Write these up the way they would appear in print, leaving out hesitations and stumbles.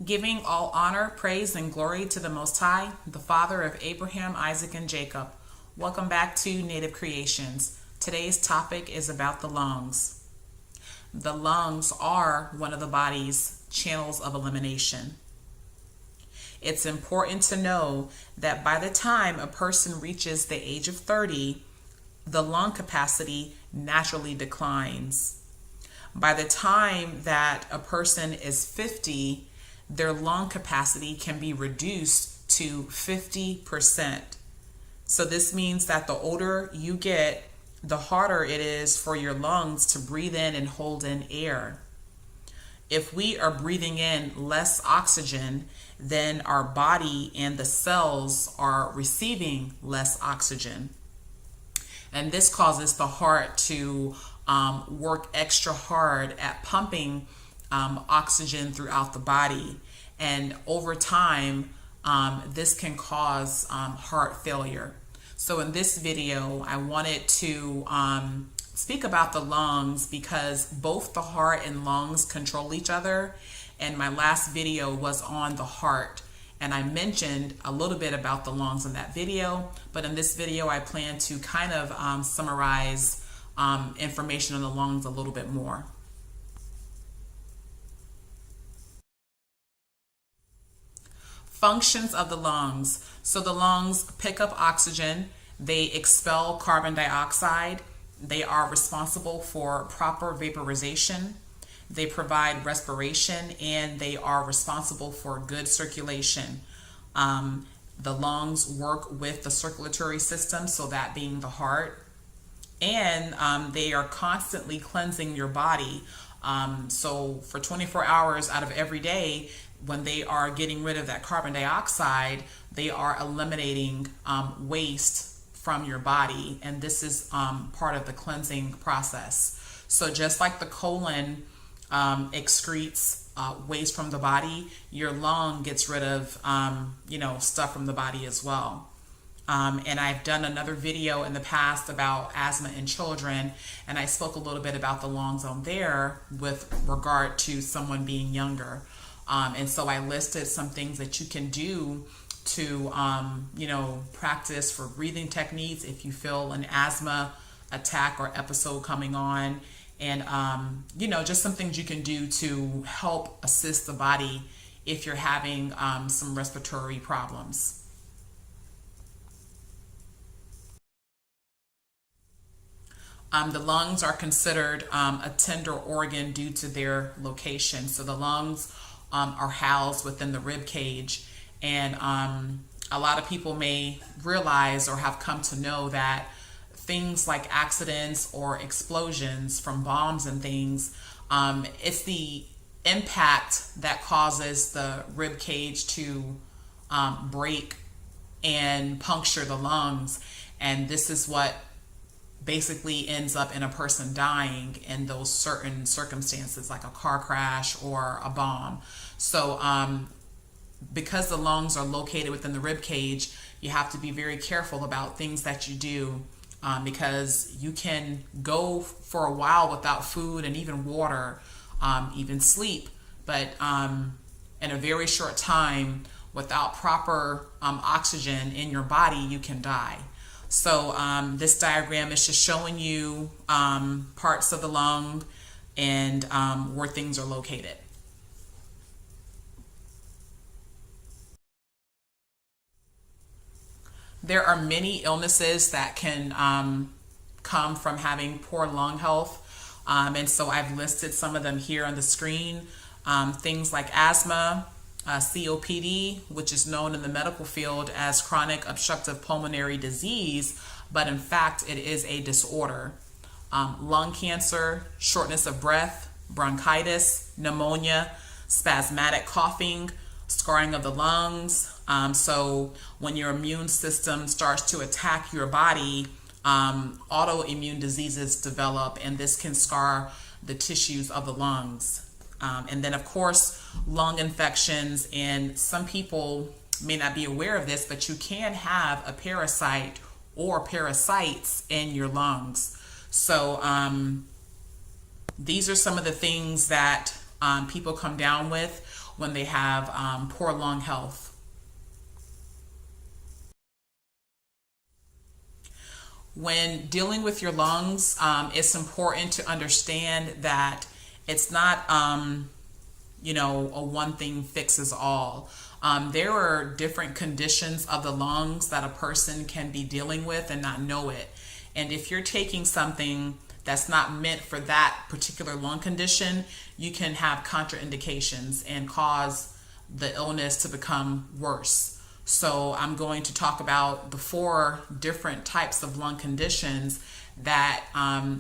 giving all honor, praise, and glory to the Most High, the Father of Abraham, Isaac, and Jacob. Welcome back to Native Creations. Today's topic is about the lungs. The lungs are one of the body's channels of elimination. It's important to know that by the time a person reaches the age of 30, the lung capacity naturally declines. By the time that a person is 50, their lung capacity can be reduced to 50%. So this means that the older you get, the harder it is for your lungs to breathe in and hold in air. If we are breathing in less oxygen, then our body and the cells are receiving less oxygen. And this causes the heart to work extra hard at pumping oxygen throughout the body, and over time this can cause heart failure. So in this video I wanted to speak about the lungs because both the heart and lungs control each other, and my last video was on the heart and I mentioned a little bit about the lungs in that video, but in this video I plan to kind of summarize information on the lungs a little bit more. Functions of the lungs. So the lungs pick up oxygen, they expel carbon dioxide, they are responsible for proper vaporization, they provide respiration, and they are responsible for good circulation. The lungs work with the circulatory system, so that being the heart, and they are constantly cleansing your body. So for 24 hours out of every day, when they are getting rid of that carbon dioxide, they are eliminating waste from your body, and this is part of the cleansing process. So just like the colon excretes waste from the body, your lung gets rid of stuff from the body as well. And I've done another video in the past about asthma in children, and I spoke a little bit about the lungs on there with regard to someone being younger. And so I listed some things that you can do to, practice for breathing techniques if you feel an asthma attack or episode coming on. And, just some things you can do to help assist the body if you're having some respiratory problems. The lungs are considered a tender organ due to their location. So the lungs are housed within the rib cage, and a lot of people may realize or have come to know that things like accidents or explosions from bombs and things, it's the impact that causes the rib cage to break and puncture the lungs, and this is what basically ends up in a person dying in those certain circumstances, like a car crash or a bomb. So because the lungs are located within the rib cage, you have to be very careful about things that you do, because you can go for a while without food and even water, even sleep, but in a very short time without proper oxygen in your body, you can die. So this diagram is just showing you parts of the lung and where things are located. There are many illnesses that can come from having poor lung health, and so I've listed some of them here on the screen. Things like asthma, COPD, which is known in the medical field as chronic obstructive pulmonary disease, but in fact it is a disorder. Lung cancer, shortness of breath, bronchitis, pneumonia, spasmodic coughing, scarring of the lungs. So when your immune system starts to attack your body, autoimmune diseases develop, and this can scar the tissues of the lungs. And then of course, lung infections, and some people may not be aware of this, but you can have a parasite or parasites in your lungs. So these are some of the things that people come down with. when they have poor lung health. When dealing with your lungs, it's important to understand that it's not, a one thing fixes all. There are different conditions of the lungs that a person can be dealing with and not know it. And if you're taking something that's not meant for that particular lung condition, you can have contraindications and cause the illness to become worse. So I'm going to talk about the 4 different types of lung conditions that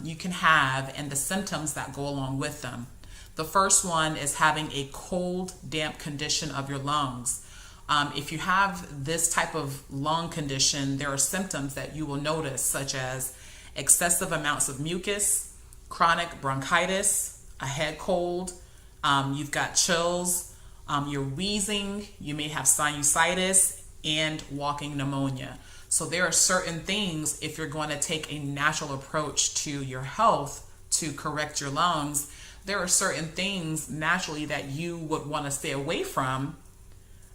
you can have and the symptoms that go along with them. The first one is having a cold, damp condition of your lungs. If you have this type of lung condition, there are symptoms that you will notice, such as excessive amounts of mucus, chronic bronchitis, a head cold, you've got chills, you're wheezing, you may have sinusitis, and walking pneumonia. So there are certain things, if you're going to take a natural approach to your health to correct your lungs, there are certain things naturally that you would want to stay away from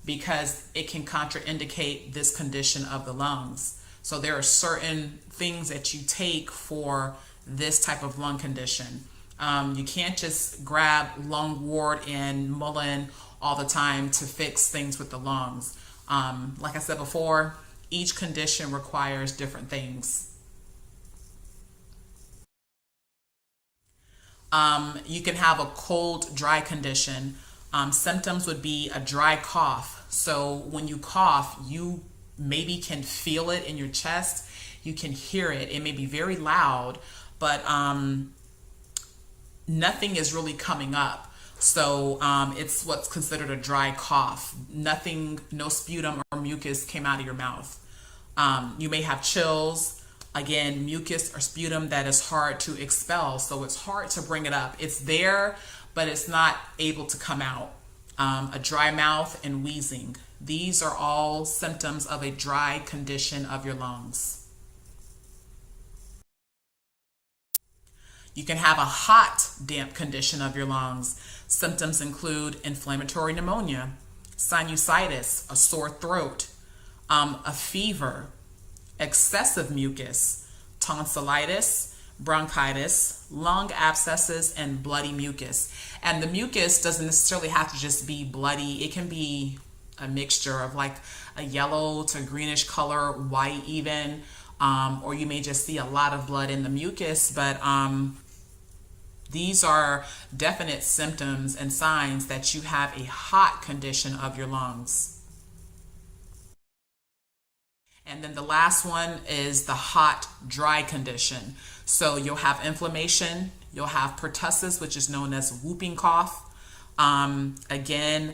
because it can contraindicate this condition of the lungs. So there are certain things that you take for this type of lung condition. You can't just grab lungwort and Mullen all the time to fix things with the lungs. Like I said before, each condition requires different things. You can have a cold, dry condition. Symptoms would be a dry cough. So when you cough, you maybe can feel it in your chest. You can hear it. It may be very loud, but nothing is really coming up. So it's what's considered a dry cough. Nothing, no sputum or mucus came out of your mouth. You may have chills. Again, mucus or sputum that is hard to expel, so it's hard to bring it up. It's there, but it's not able to come out. A dry mouth and wheezing. These are all symptoms of a dry condition of your lungs. You can have a hot, damp condition of your lungs. Symptoms include inflammatory pneumonia, sinusitis, a sore throat, a fever, excessive mucus, tonsillitis, bronchitis, lung abscesses, and bloody mucus. And the mucus doesn't necessarily have to just be bloody. It can be a mixture of like a yellow to greenish color, white even, or you may just see a lot of blood in the mucus, but these are definite symptoms and signs that you have a hot condition of your lungs. And then the last one is the hot, dry condition. So you'll have inflammation, you'll have pertussis, which is known as whooping cough. Again,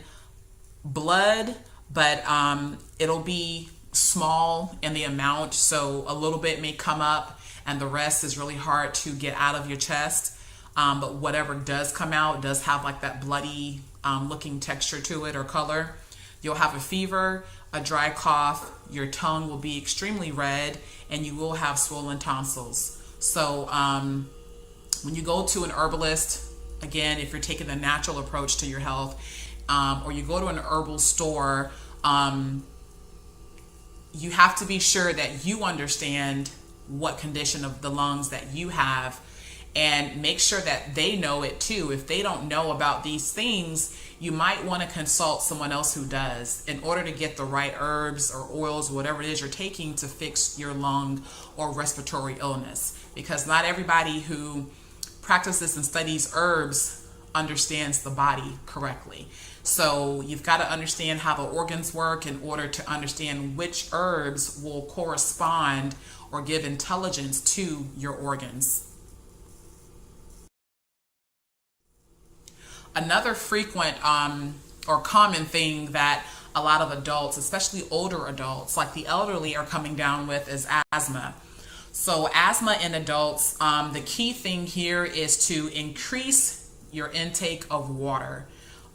blood, but it'll be small in the amount, so a little bit may come up and the rest is really hard to get out of your chest. But whatever does come out does have like that bloody looking texture to it or color. You'll have a fever, a dry cough, your tongue will be extremely red, and you will have swollen tonsils. So when you go to an herbalist, again, if you're taking the natural approach to your health, or you go to an herbal store, you have to be sure that you understand what condition of the lungs that you have, and make sure that they know it too. If they don't know about these things, you might want to consult someone else who does in order to get the right herbs or oils, whatever it is you're taking to fix your lung or respiratory illness. Because not everybody who practices and studies herbs understands the body correctly. So you've got to understand how the organs work in order to understand which herbs will correspond or give intelligence to your organs. Another frequent or common thing that a lot of adults, especially older adults, like the elderly, are coming down with is asthma. So asthma in adults, the key thing here is to increase your intake of water.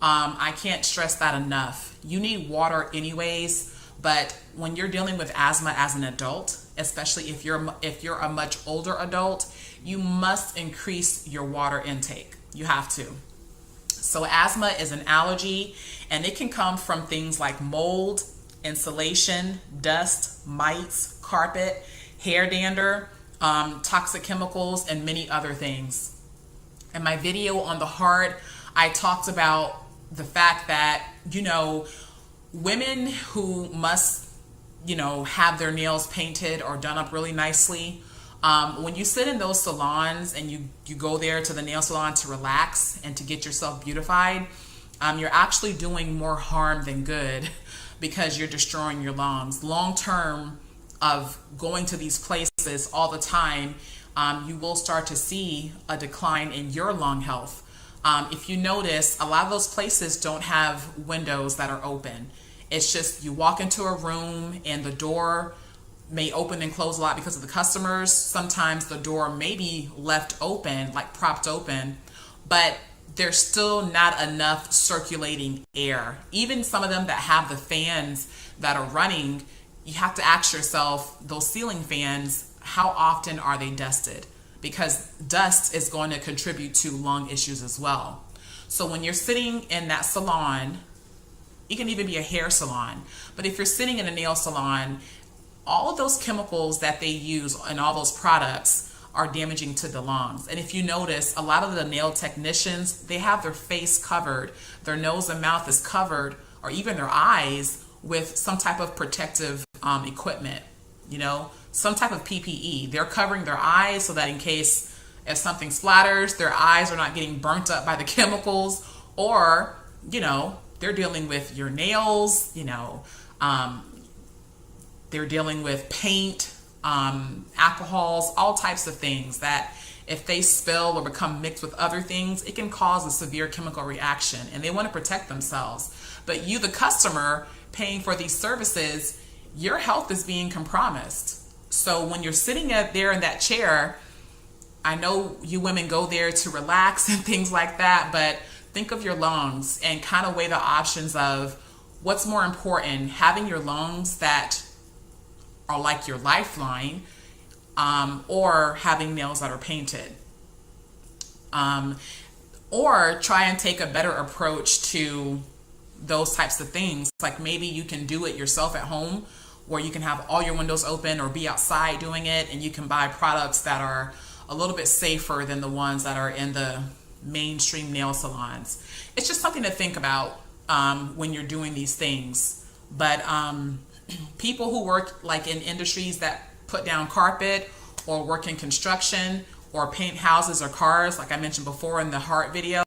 I can't stress that enough. You need water anyways, but when you're dealing with asthma as an adult, especially if you're a much older adult, you must increase your water intake. You have to. So asthma is an allergy, and it can come from things like mold, insulation, dust, mites, carpet, hair dander, toxic chemicals, and many other things. In my video on the heart, I talked about the fact that, women who must, have their nails painted or done up really nicely, when you sit in those salons and you go there to the nail salon to relax and to get yourself beautified, you're actually doing more harm than good because you're destroying your lungs. Long term of going to these places all the time, you will start to see a decline in your lung health. If you notice, a lot of those places don't have windows that are open. It's just you walk into a room and the door may open and close a lot because of the customers. Sometimes the door may be left open, like propped open, but there's still not enough circulating air. Even some of them that have the fans that are running, you have to ask yourself, those ceiling fans, how often are they dusted? Because dust is going to contribute to lung issues as well. So when you're sitting in that salon, it can even be a hair salon, but if you're sitting in a nail salon, all of those chemicals that they use and all those products are damaging to the lungs. And if you notice, a lot of the nail technicians, they have their face covered, their nose and mouth is covered, or even their eyes with some type of protective equipment, some type of PPE. They're covering their eyes so that in case if something splatters, their eyes are not getting burnt up by the chemicals, or, they're dealing with your nails, they're dealing with paint, alcohols, all types of things that if they spill or become mixed with other things, it can cause a severe chemical reaction, and they want to protect themselves. But you, the customer, paying for these services, your health is being compromised. So when you're sitting there in that chair, I know you women go there to relax and things like that, but think of your lungs and kind of weigh the options of what's more important, having your lungs that are like your lifeline, or having nails that are painted. Or try and take a better approach to those types of things. Like maybe you can do it yourself at home, where you can have all your windows open or be outside doing it, and you can buy products that are a little bit safer than the ones that are in the mainstream nail salons. It's just something to think about when you're doing these things. But people who work like in industries that put down carpet or work in construction or paint houses or cars, like I mentioned before in the heart video,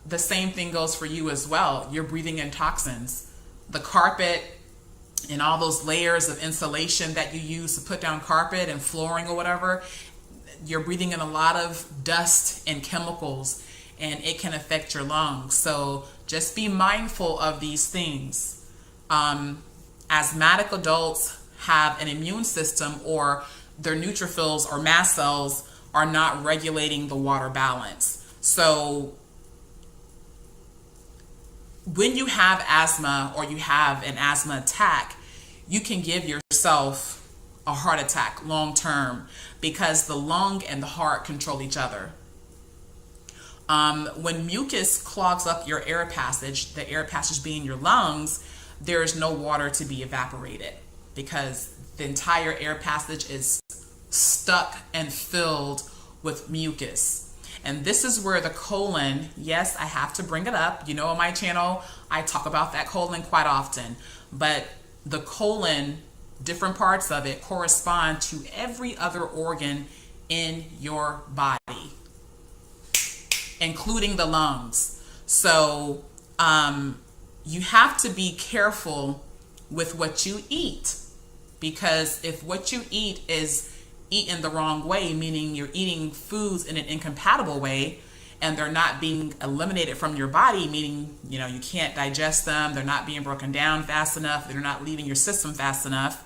the same thing goes for you as well. You're breathing in toxins. The carpet and all those layers of insulation that you use to put down carpet and flooring or whatever, you're breathing in a lot of dust and chemicals, and it can affect your lungs. So just be mindful of these things. Asthmatic adults have an immune system, or their neutrophils or mast cells are not regulating the water balance. So when you have asthma or you have an asthma attack, you can give yourself a heart attack long term, because the lung and the heart control each other. When mucus clogs up your air passage, the air passage being your lungs, there is no water to be evaporated because the entire air passage is stuck and filled with mucus. And this is where the colon, yes, I have to bring it up. On my channel, I talk about that colon quite often, but the colon, different parts of it correspond to every other organ in your body, including the lungs. So you have to be careful with what you eat, because if what you eat is eaten the wrong way, meaning you're eating foods in an incompatible way and they're not being eliminated from your body, meaning you can't digest them, they're not being broken down fast enough, they're not leaving your system fast enough,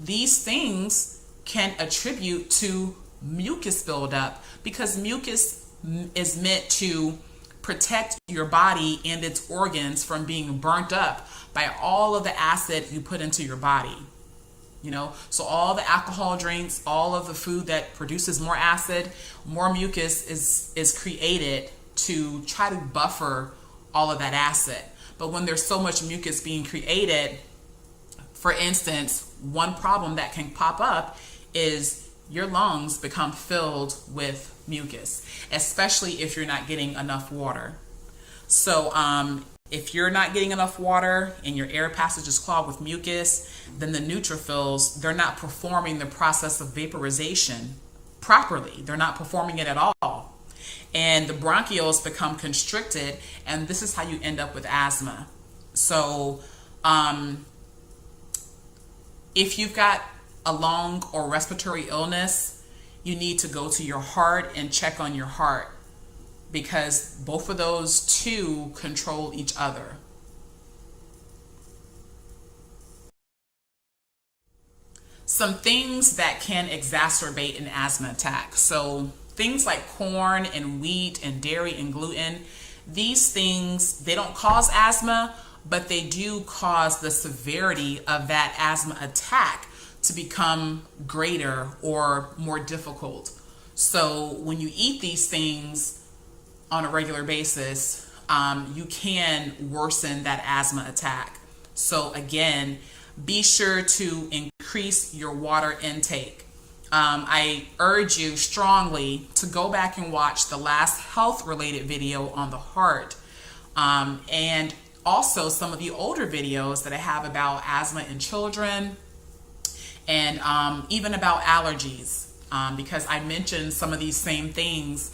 these things can attribute to mucus buildup, because mucus is meant to protect your body and its organs from being burnt up by all of the acid you put into your body. So all the alcohol drinks, all of the food that produces more acid, more mucus is created to try to buffer all of that acid. But when there's so much mucus being created, for instance, one problem that can pop up is your lungs become filled with mucus, especially if you're not getting enough water. So if you're not getting enough water and your air passage is clogged with mucus, then the neutrophils, they're not performing the process of vaporization properly. They're not performing it at all. And the bronchioles become constricted, and this is how you end up with asthma. So if you've got a lung or respiratory illness, you need to go to your heart and check on your heart, because both of those two control each other. Some things that can exacerbate an asthma attack. So things like corn and wheat and dairy and gluten, these things, they don't cause asthma, but they do cause the severity of that asthma attack to become greater or more difficult. So when you eat these things on a regular basis, you can worsen that asthma attack. So again, be sure to increase your water intake. I urge you strongly to go back and watch the last health-related video on the heart, and also some of the older videos that I have about asthma in children, and even about allergies, because I mentioned some of these same things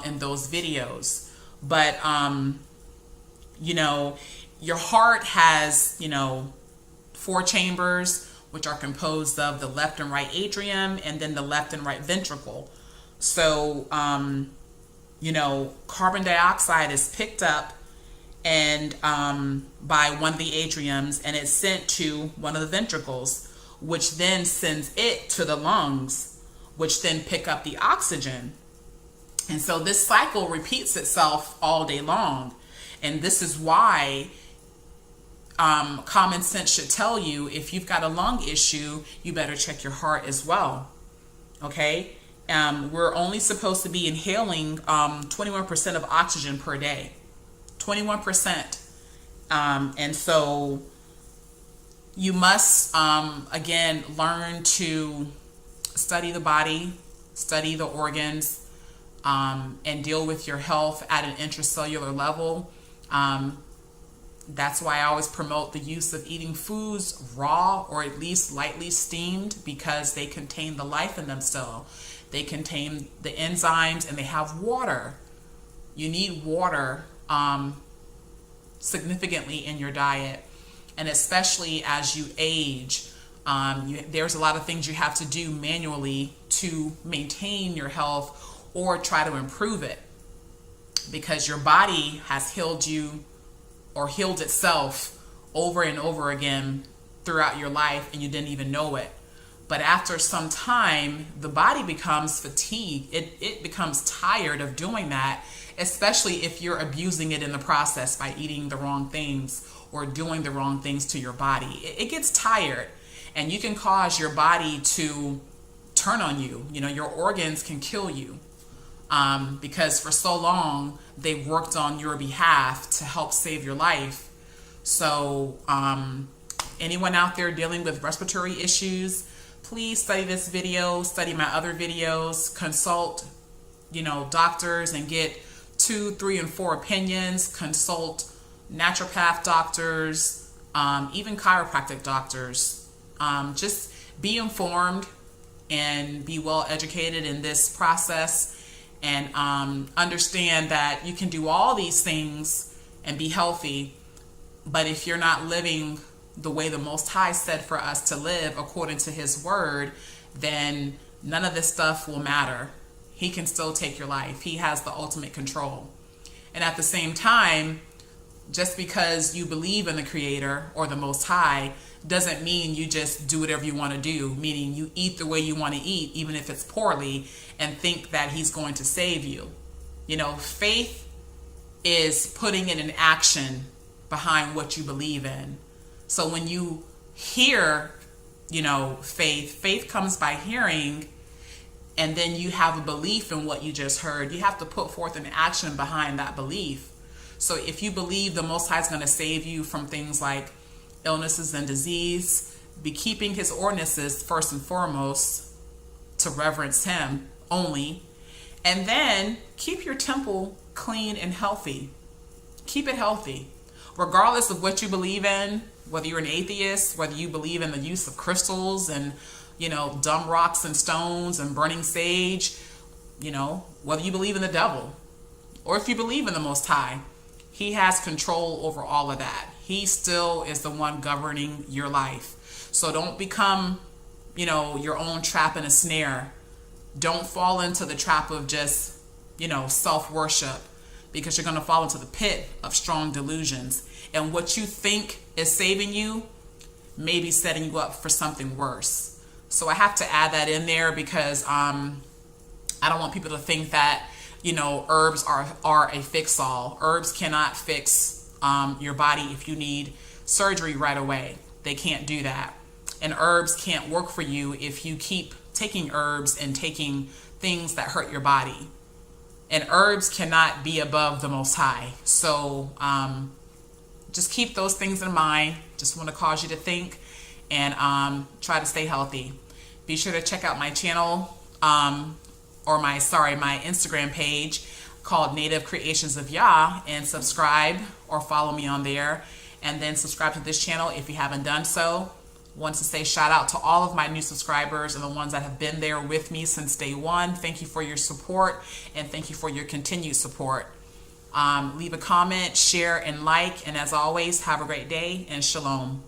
in those videos. But you know, your heart has, you know, 4 chambers, which are composed of the left and right atrium and then the left and right ventricle. So you know, carbon dioxide is picked up and by one of the atriums, and it's sent to one of the ventricles, which then sends it to the lungs, which then pick up the oxygen. And so this cycle repeats itself all day long. And this is why common sense should tell you, if you've got a lung issue, you better check your heart as well. Okay? We're only supposed to be inhaling 21% of oxygen per day. 21%. And so you must, again, learn to study the body, study the organs, and deal with your health at an intracellular level. That's why I always promote the use of eating foods raw or at least lightly steamed, because they contain the life in them still. They contain the enzymes and they have water. You need water significantly in your diet. And especially as you age, there's a lot of things you have to do manually to maintain your health or try to improve it, because your body has healed you or healed itself over and over again throughout your life, and you didn't even know it. But after some time, the body becomes fatigued. It becomes tired of doing that, especially if you're abusing it in the process by eating the wrong things or doing the wrong things to your body. It gets tired, and you can cause your body to turn on you. You know, your organs can kill you. Because for so long they've worked on your behalf to help save your life. So anyone out there dealing with respiratory issues, please study this video, study my other videos, consult, you know, doctors and get 2, 3, and 4 opinions, consult naturopath doctors, even chiropractic doctors. Just be informed and be well educated in this process. And understand that you can do all these things and be healthy, but if you're not living the way the Most High said for us to live according to His word, then none of this stuff will matter. He can still take your life. He has the ultimate control. And at the same time, just because you believe in the Creator or the Most High doesn't mean you just do whatever you want to do, meaning you eat the way you want to eat, even if it's poorly, and think that He's going to save you. You know, faith is putting it in action behind what you believe in. So when you hear, you know, faith comes by hearing, and then you have a belief in what you just heard, you have to put forth an action behind that belief. So if you believe the Most High is going to save you from things like illnesses and disease, be keeping his ordinances first and foremost, to reverence him only, and then keep your temple clean and healthy. Keep it healthy. Regardless of what you believe in, whether you're an atheist, whether you believe in the use of crystals and, dumb rocks and stones and burning sage, whether you believe in the devil, or if you believe in the Most High, he has control over all of that. He still is the one governing your life. So don't become, your own trap and a snare. Don't fall into the trap of just, self-worship, because you're going to fall into the pit of strong delusions. And what you think is saving you may be setting you up for something worse. So I have to add that in there because I don't want people to think that, herbs are a fix-all. Herbs cannot fix your body if you need surgery right away. They can't do that. And herbs can't work for you if you keep taking herbs and taking things that hurt your body. And herbs cannot be above the Most High. So just keep those things in mind. Just want to cause you to think and try to stay healthy. Be sure to check out my channel my Instagram page called Native Creations of Yah, and subscribe or follow me on there. And then subscribe to this channel if you haven't done so. Want to say shout out to all of my new subscribers and the ones that have been there with me since day one. Thank you for your support, and thank you for your continued support. Leave a comment, share, and like. And as always, have a great day, and shalom.